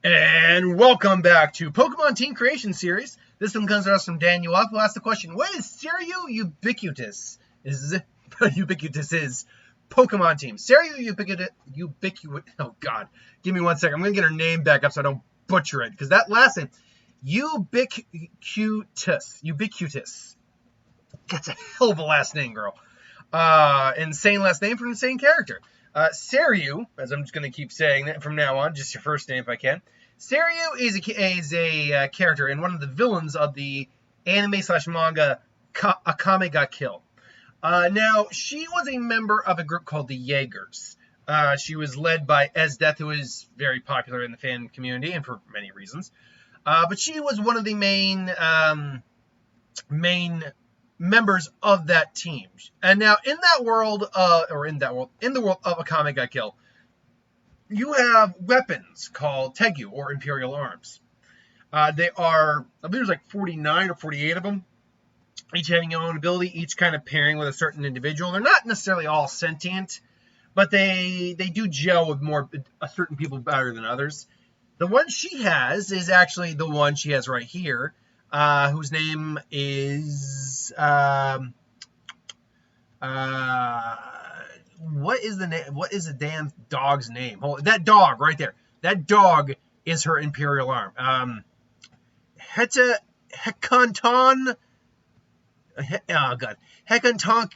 And welcome back to Pokemon Team Creation Series. This one comes to us from Daniel Up, who asked the question, what is Seryu Ubiquitous? Ubiquitous is Pokemon Team. Seryu Ubiquitous, oh god, give me 1 second. I'm going to get her name back up so I don't butcher it, because that last name, Ubiquitous. That's a hell of a last name, girl. Insane last name for an insane character. Seryu, as I'm just going to keep saying that from now on, just your first name if I can. Seryu is a character and one of the villains of the anime/manga Akame Got Killed. Now, she was a member of a group called the Jaegers. She was led by Esdeath, who is very popular in the fan community and for many reasons. But she was one of the main members of that team. And now in the world of Akame Got Killed, you have weapons called Tegu, or Imperial Arms. They are, I believe there's like 49 or 48 of them, each having their own ability, each kind of pairing with a certain individual. They're not necessarily all sentient, but they do gel with certain people better than others. The one she has is actually the one she has right here, whose name is what is the damn dog's name? That dog right there. That dog is her Imperial Arm. Hekanton. Oh god. Hekanton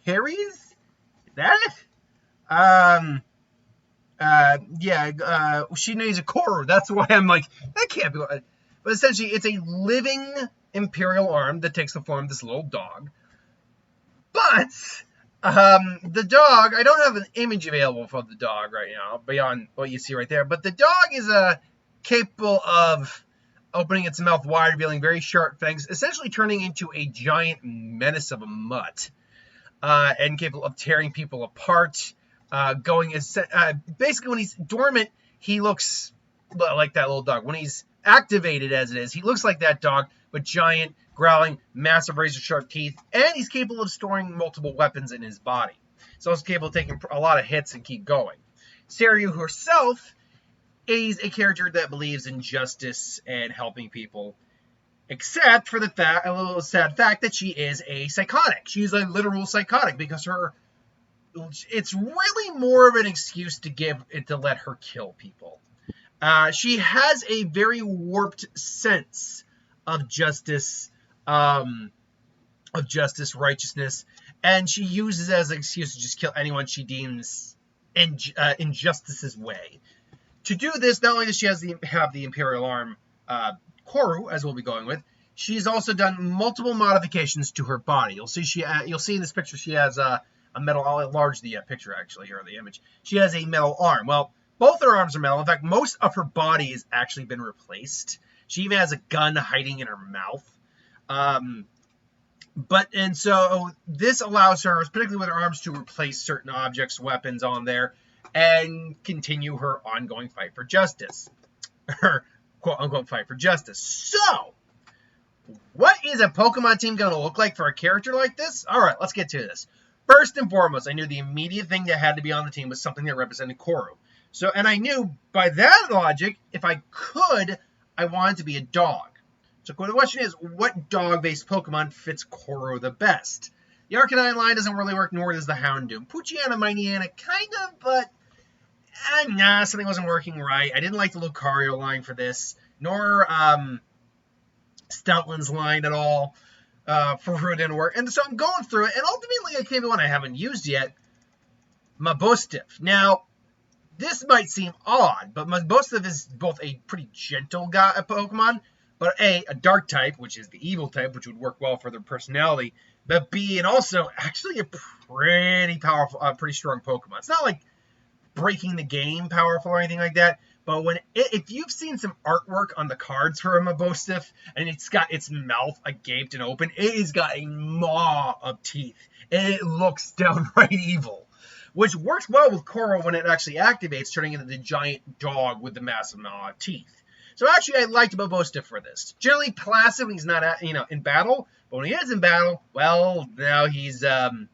Carries? Is that it? She names a Koru. That's why I'm like, that can't be. But essentially, it's a living Imperial Arm that takes the form of this little dog. But the dog, I don't have an image available for the dog right now, beyond what you see right there. But the dog is capable of opening its mouth wide, revealing very sharp fangs, essentially turning into a giant menace of a mutt, and capable of tearing people apart. Basically, when he's dormant, he looks like that little dog. When he's activated as it is, he looks like that dog, but giant, growling, massive razor-sharp teeth, and he's capable of storing multiple weapons in his body. So he's capable of taking a lot of hits and keep going. Seryu herself is a character that believes in justice and helping people, except for a little sad fact that she is a psychotic. She's a literal psychotic because it's really more of an excuse to let her kill people. She has a very warped sense of justice, righteousness, and she uses it as an excuse to just kill anyone she deems injustice's way. To do this, not only does she have the Imperial Arm Koru, as we'll be going with, she's also done multiple modifications to her body. You'll see in this picture she has a metal. I'll enlarge the picture actually here, the image. She has a metal arm. Well, both her arms are metal. In fact, most of her body has actually been replaced. She even has a gun hiding in her mouth. So this allows her, particularly with her arms, to replace certain objects, weapons on there, and continue her ongoing fight for justice. Her quote-unquote fight for justice. So, what is a Pokemon team going to look like for a character like this? Alright, let's get to this. First and foremost, I knew the immediate thing that had to be on the team was something that represented Koru. And I knew, by that logic, if I could, I wanted to be a dog. So the question is, what dog-based Pokemon fits Koru the best? The Arcanine line doesn't really work, nor does the Houndoom. Poochyena, Mightyena, kind of, but something wasn't working right. I didn't like the Lucario line for this, nor Stoutland's line at all. For her, it didn't work. And so I'm going through it, and ultimately I came to one I haven't used yet, Mabostiff. Now, this might seem odd, but Mabostiff is both a pretty gentle Pokemon, but A, a dark type, which is the evil type, which would work well for their personality, but B, and also actually a pretty powerful, pretty strong Pokemon. It's not like breaking the game powerful or anything like that, but if you've seen some artwork on the cards for a Mabostiff, and it's got its mouth agaped and open, it has got a maw of teeth, and it looks downright evil, which works well with Koru when it actually activates, turning into the giant dog with the massive maw of teeth. So actually, I liked Mabostiff for this. Generally passive when he's not in battle, but when he is in battle, well, now he's going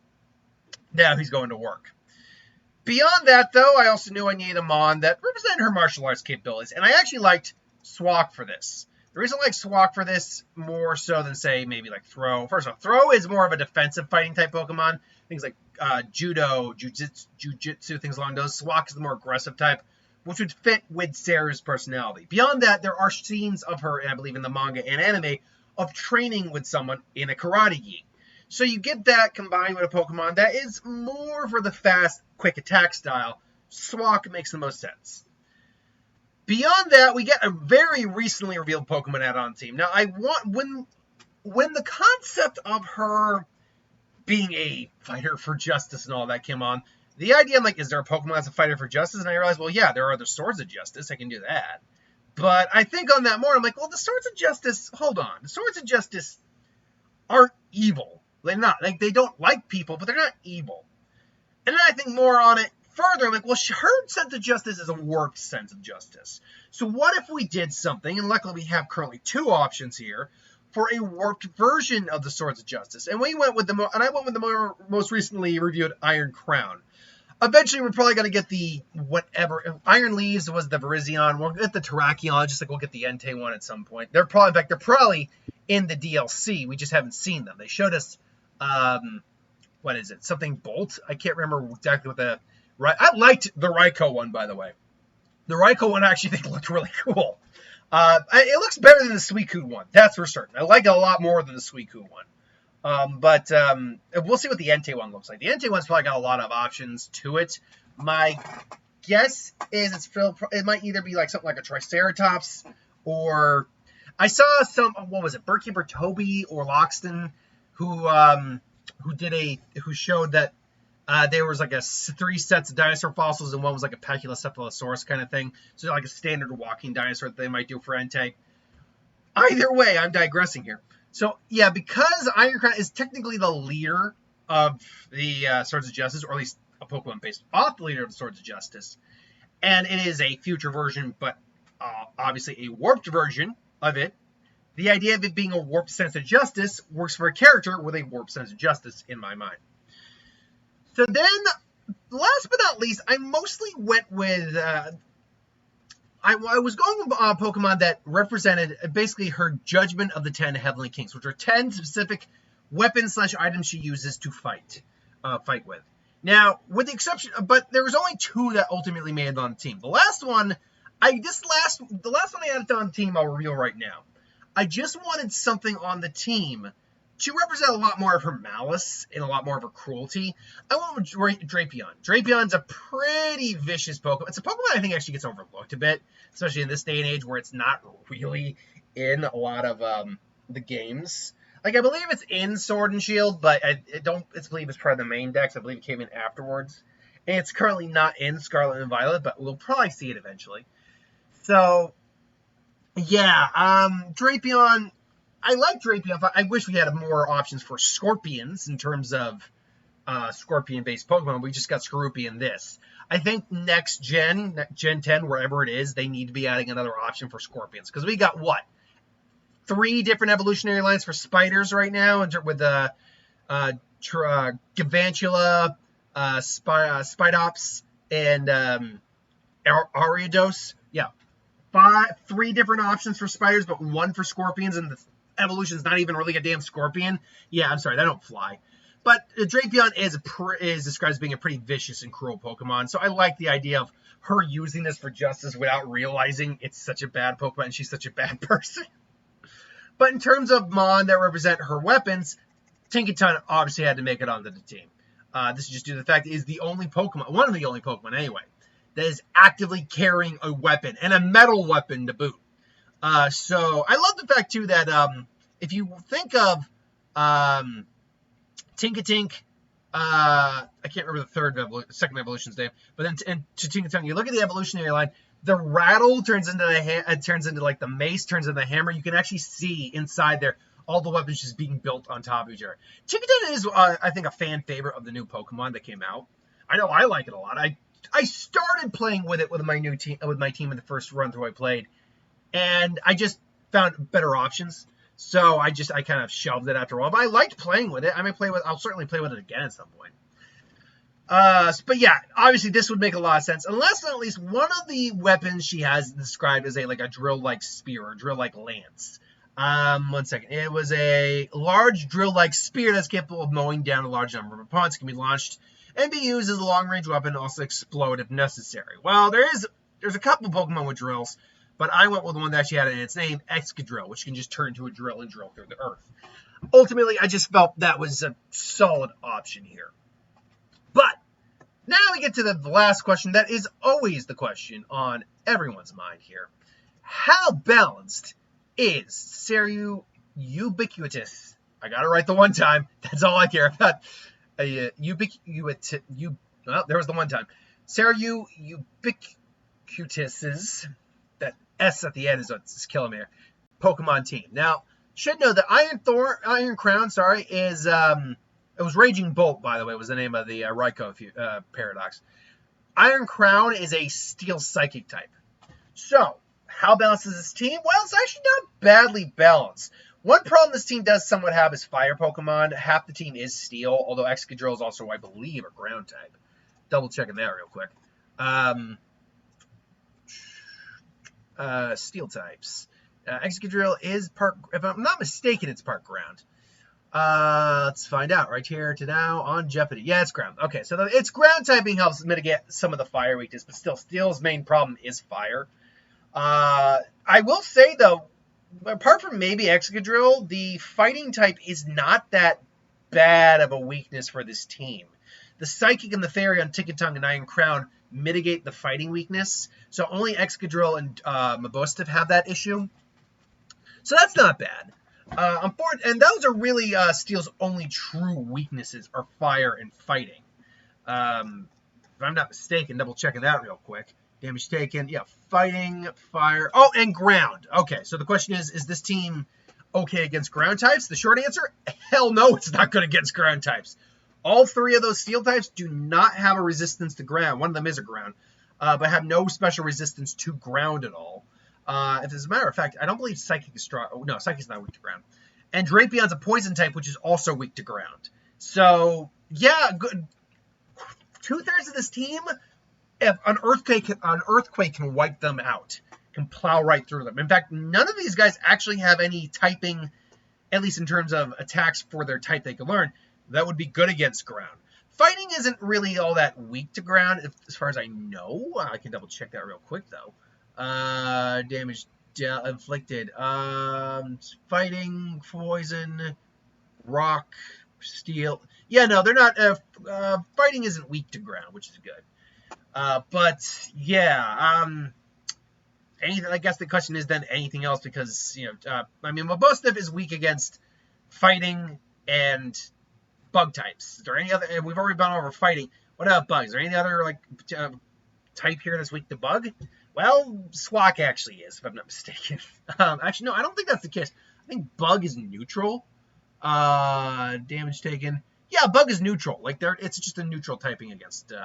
to work. Beyond that, though, I also knew I needed a Mon that represented her martial arts capabilities, and I actually liked Swak for this. The reason I like Swak for this more so than, say, maybe like Throw. First off, Throw is more of a defensive fighting type Pokemon. Things like Judo, Jiu-Jitsu, things along those. Swak is the more aggressive type, which would fit with Seryu's personality. Beyond that, there are scenes of her, and I believe in the manga and anime, of training with someone in a karate gi. So you get that combined with a Pokemon that is more for the fast, quick attack style. Swak makes the most sense. Beyond that, we get a very recently revealed Pokemon add-on team. Now, when the concept of her being a fighter for justice and all that came on, the idea, I'm like, is there a Pokemon that's a fighter for justice? And I realized, well, yeah, there are the Swords of Justice. I can do that. But I think on that more, I'm like, well, the Swords of Justice, hold on. The Swords of Justice aren't evil. They're not. Like, they don't like people, but they're not evil. And then I think more on it further. I'm like, well, her sense of justice is a warped sense of justice. So what if we did something, and luckily we have currently 2 options here, for a warped version of the Swords of Justice. And I went with the most recently reviewed Iron Crown. Eventually, we're probably going to get the whatever. If Iron Leaves was the Virizion. We'll get the Terrakion, just like we'll get the Entei one at some point. They're probably in the DLC. We just haven't seen them. They showed us, what is it? Something Bolt? I can't remember exactly what the... I liked the Raikou one, by the way. The Raikou one I actually think looked really cool. It looks better than the Suicune one. That's for certain. I like it a lot more than the Suicune one. But we'll see what the Entei one looks like. The Entei one's probably got a lot of options to it. My guess is it might either be like something like a Triceratops, or I saw some, what was it, Burkeeper Toby or Loxton, who showed that there was like 3 sets of dinosaur fossils, and one was like a Pachylocephalosaurus kind of thing. So like a standard walking dinosaur that they might do for Entei. Either way, I'm digressing here. So yeah, because Iron Crown is technically the leader of the Swords of Justice, or at least a Pokemon based off the leader of the Swords of Justice, and it is a future version, but obviously a warped version of it, the idea of it being a warped sense of justice works for a character with a warped sense of justice in my mind. So then, last but not least, I mostly went with, I was going with Pokemon that represented basically her Judgment of the 10 Heavenly Kings, which are 10 specific weapons/items she uses to fight with. Now, with the exception, but there was only 2 that ultimately made it on the team. The last one I added on the team, I'll reveal right now. I just wanted something on the team to represent a lot more of her malice and a lot more of her cruelty. I went with Drapion. Drapion's a pretty vicious Pokemon. It's a Pokemon I think actually gets overlooked a bit, especially in this day and age where it's not really in a lot of the games. Like, I believe it's in Sword and Shield, but I believe it's part of the main decks. I believe it came in afterwards. And it's currently not in Scarlet and Violet, but we'll probably see it eventually. So, yeah, Drapion... I like Drapion. I wish we had more options for Scorpions in terms of Scorpion-based Pokemon. We just got Skorupi in this. I think next Gen 10, wherever it is, they need to be adding another option for Scorpions. Because we got, 3 different evolutionary lines for spiders right now, with Gavantula, Spidops, and Ariados. Yeah. 3 different options for spiders, but 1 for Scorpions, and the evolution's not even really a damn Scorpion. Yeah, I'm sorry, that don't fly. But Drapion is described as being a pretty vicious and cruel Pokemon, so I like the idea of her using this for justice without realizing it's such a bad Pokemon and she's such a bad person. But in terms of Mon that represent her weapons, Tinkaton obviously had to make it onto the team. This is just due to the fact that it is the only Pokemon, one of the only Pokemon anyway, that is actively carrying a weapon, and a metal weapon to boot. So I love the fact, too, that if you think of Tinkatink, I can't remember the second evolution's name, but then to Tinkaton, you look at the evolutionary line, the rattle turns into like the mace, turns into the hammer. You can actually see inside there all the weapons just being built on top of each other. Tinkaton is, I think, a fan favorite of the new Pokemon that came out. I know I like it a lot. I started playing with it with my team in the first run through I played, and I just found better options. So I kind of shelved it after a while. But I liked playing with it. I'll certainly play with it again at some point. But yeah, obviously this would make a lot of sense. Unless at least one of the weapons she has described as a drill-like spear or drill-like lance. 1 second. It was a large drill-like spear that's capable of mowing down a large number of opponents. It can be launched and be used as a long-range weapon and also explode if necessary. Well, there's a couple Pokemon with drills, but I went with the one that actually had in its name, Excadrill, which can just turn into a drill and drill through the earth. Ultimately, I just felt that was a solid option here. But now we get to the last question that is always the question on everyone's mind here. How balanced is Seryu Ubiquitous? I got it right the one time. That's all I care about. Ubiquitous. Well, there was the one time. Seryu Ubiquitous. That S at the end is what's killing me here. Pokemon team. Now, should know that Iron Crown, is it was Raging Bolt, by the way, was the name of the Raikou paradox. Iron Crown is a Steel Psychic type. So, how balanced is this team? Well, it's actually not badly balanced. One problem this team does somewhat have is Fire Pokemon. Half the team is Steel, although Excadrill is also, I believe, a Ground type. Double checking that real quick. Steel types. Excadrill is part, if I'm not mistaken, it's part Ground. Let's find out right here to now on Jeopardy. Yeah, it's Ground. Okay, so its Ground typing helps mitigate some of the Fire weakness, but still, Steel's main problem is Fire. I will say, though, apart from maybe Excadrill, the Fighting type is not that bad of a weakness for this team. The Psychic and the Fairy on Ticketung and Iron Crown mitigate the Fighting weakness, so only Excadrill and Mabosstiff have that issue. So that's not bad. And those are really Steel's only true weaknesses are Fire and Fighting. If I'm not mistaken, double checking that real quick. Damage taken, yeah, Fighting, Fire, oh, and Ground. Okay, so the question is this team okay against Ground types? The short answer, hell no, it's not good against Ground types. All three of those Steel types do not have a resistance to Ground. One of them is a Ground, but have no special resistance to Ground at all. As a matter of fact, I don't believe Psychic is strong. Oh, no, Psychic is not weak to Ground. And Drapeon's a Poison type, which is also weak to Ground. So, yeah, good. 2/3 of this team, if an earthquake can wipe them out, can plow right through them. In fact, none of these guys actually have any typing, at least in terms of attacks for their type they can learn, that would be good against Ground. Fighting isn't really all that weak to Ground, as far as I know. I can double check that real quick, though. Damage inflicted. Fighting, Poison, Rock, Steel. Yeah, no, they're not. Fighting isn't weak to Ground, which is good. But yeah, anything. I guess the question is then anything else because Mabosstiff is weak against Fighting and Bug types. Is there any other? We've already gone over Fighting. What about Bugs? Is there any other type here that's weak to Bug? Well, Swak actually is, if I'm not mistaken. Actually, no, I don't think that's the case. I think Bug is neutral. Damage taken. Yeah, Bug is neutral. It's just a neutral typing against. So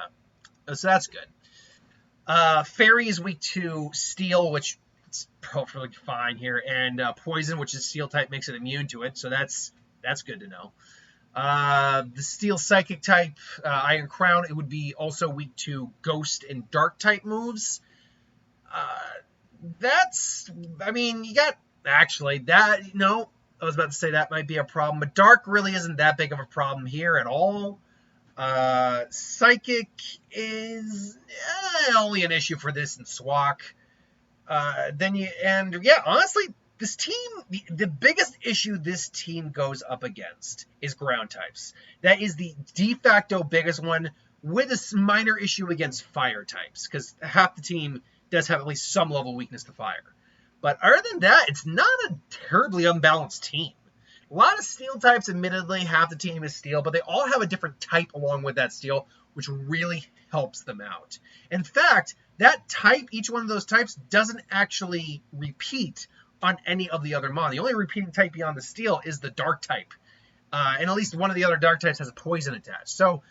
that's good. Fairy is weak to Steel, which is perfectly fine here, and Poison, which is Steel type, makes it immune to it. So that's good to know. The Steel Psychic type, Iron Crown, it would be also weak to Ghost and Dark type moves. I was about to say that might be a problem, but Dark really isn't that big of a problem here at all. Psychic is only an issue for this and Swak. Honestly, this team, the biggest issue this team goes up against is Ground types. That is the de facto biggest one, with a minor issue against Fire types, because half the team does have at least some level of weakness to Fire. But other than that, it's not a terribly unbalanced team. A lot of Steel types, admittedly, half the team is Steel, but they all have a different type along with that Steel, which really helps them out. In fact, that type, each one of those types, doesn't actually repeat on any of the other mon. The only repeating type beyond the Steel is the Dark type. And at least one of the other Dark types has a Poison attached. So,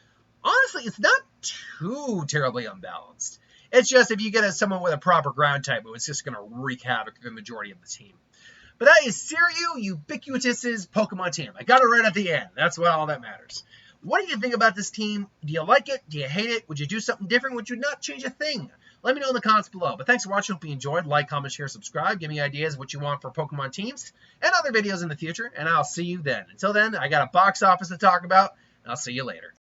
honestly, it's not too terribly unbalanced. It's just if you get someone with a proper Ground type, it's just going to wreak havoc with the majority of the team. But that is Seryu Ubiquitous' Pokemon team. I got it right at the end. That's all that matters. What do you think about this team? Do you like it? Do you hate it? Would you do something different? Would you not change a thing? Let me know in the comments below. But thanks for watching. Hope you enjoyed. Like, comment, share, subscribe. Give me ideas of what you want for Pokemon teams and other videos in the future. And I'll see you then. Until then, I got a box office to talk about. And I'll see you later.